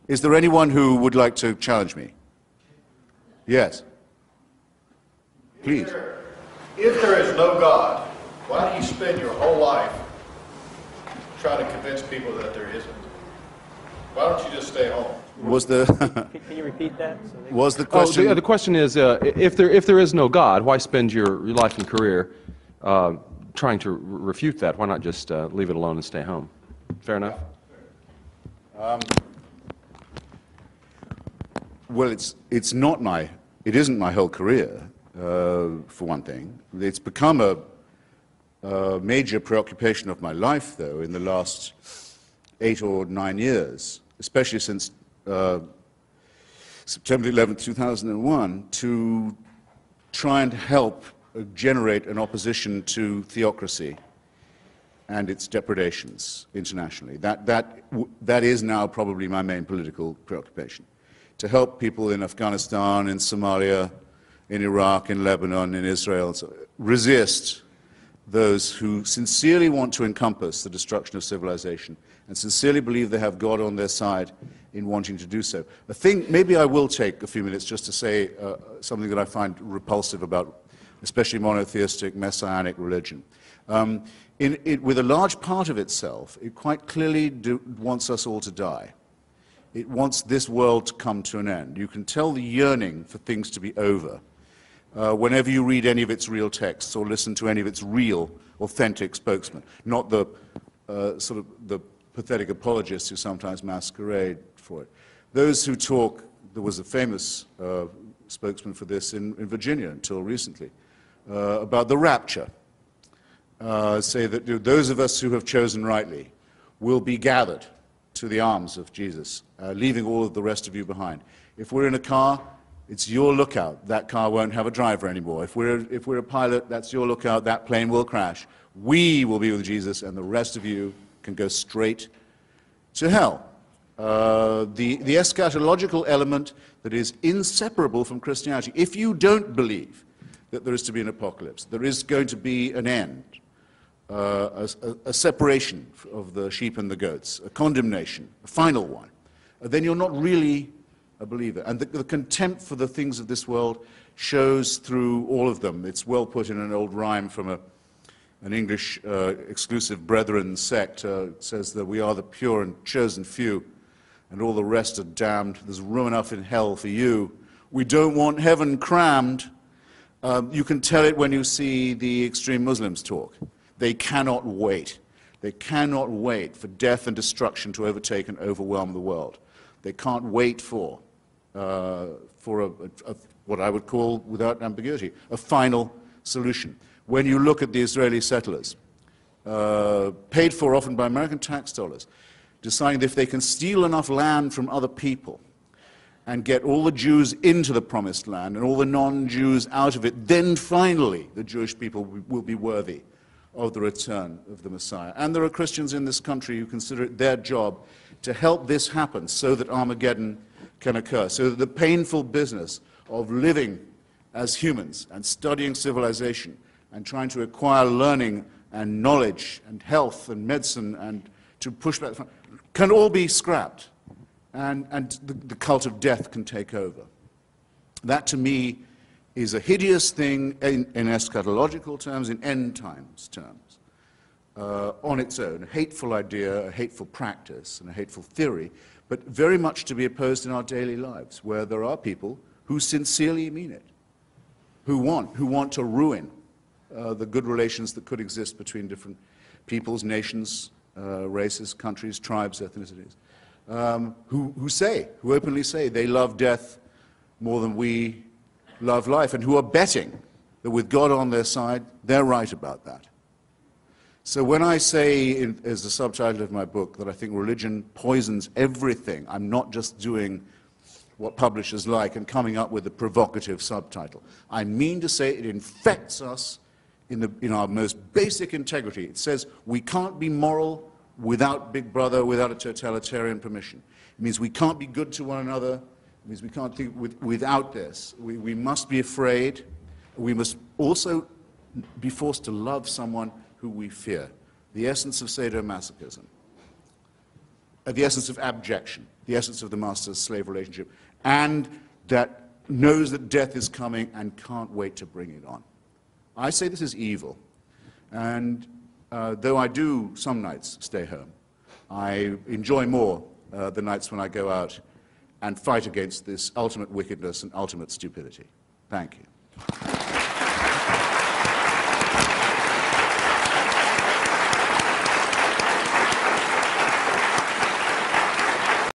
Is there anyone who would like to challenge me? Yes. Please. If there is no God, why do you spend your whole life trying to convince people that there isn't? Why don't you just stay home? Was the Can you repeat that? was the question? The question is, if there is no God, why spend your life and career trying to refute that? Why not just leave it alone and stay home? Fair enough. Well, it isn't my whole career, for one thing. It's become a major preoccupation of my life, though, in the last 8 or 9 years, especially since September 11, 2001, to try and help generate an opposition to theocracy and its depredations internationally. That is now probably my main political preoccupation. To help people in Afghanistan, in Somalia, in Iraq, in Lebanon, in Israel, resist those who sincerely want to encompass the destruction of civilization and sincerely believe they have God on their side in wanting to do so. Maybe I will take a few minutes just to say something that I find repulsive about especially monotheistic, messianic religion. With a large part of itself, it quite clearly wants us all to die. It wants this world to come to an end. You can tell the yearning for things to be over whenever you read any of its real texts or listen to any of its real, authentic spokesmen, not the sort of the pathetic apologists who sometimes masquerade for it. Those who talk, there was a famous spokesman for this in Virginia until recently, about the rapture, say that those of us who have chosen rightly will be gathered to the arms of Jesus, leaving all of the rest of you behind. If we're in a car, it's your lookout. That car won't have a driver anymore. If we're a pilot, that's your lookout. That plane will crash. We will be with Jesus, and the rest of you can go straight to hell. The eschatological element that is inseparable from Christianity. If you don't believe that there is to be an apocalypse, there is going to be an end, a separation of the sheep and the goats, a condemnation, a final one, then you're not really a believer. And the contempt for the things of this world shows through all of them. It's well put in an old rhyme from an English exclusive brethren sect. It says that we are the pure and chosen few, and all the rest are damned. There's room enough in hell for you. We don't want heaven crammed. You can tell it when you see the extreme Muslims talk. They cannot wait. They cannot wait for death and destruction to overtake and overwhelm the world. They can't wait for what I would call, without ambiguity, a final solution. When you look at the Israeli settlers, paid for often by American tax dollars, deciding that if they can steal enough land from other people and get all the Jews into the promised land and all the non-Jews out of it, then finally the Jewish people will be worthy of the return of the Messiah. And there are Christians in this country who consider it their job to help this happen so that Armageddon can occur, so that the painful business of living as humans and studying civilization and trying to acquire learning and knowledge and health and medicine and to push back can all be scrapped, and the cult of death can take over. That, to me, is a hideous thing in eschatological terms, in end times terms, on its own, a hateful idea, a hateful practice, and a hateful theory, but very much to be opposed in our daily lives, where there are people who sincerely mean it, who want to ruin the good relations that could exist between different peoples, nations, races, countries, tribes, ethnicities, who openly say they love death more than we love life, and who are betting that with God on their side, they're right about that. So when I say, as the subtitle of my book, that I think religion poisons everything, I'm not just doing what publishers like and coming up with a provocative subtitle. I mean to say it infects us in our most basic integrity. It says we can't be moral without Big Brother, without a totalitarian permission. It means we can't be good to one another. It means we can't think without this. We must be afraid. We must also be forced to love someone who we fear. The essence of sadomasochism. the essence of abjection, the essence of the master-slave relationship, and that knows that death is coming and can't wait to bring it on. I say this is evil, and though I do some nights stay home, I enjoy more the nights when I go out and fight against this ultimate wickedness and ultimate stupidity. Thank you.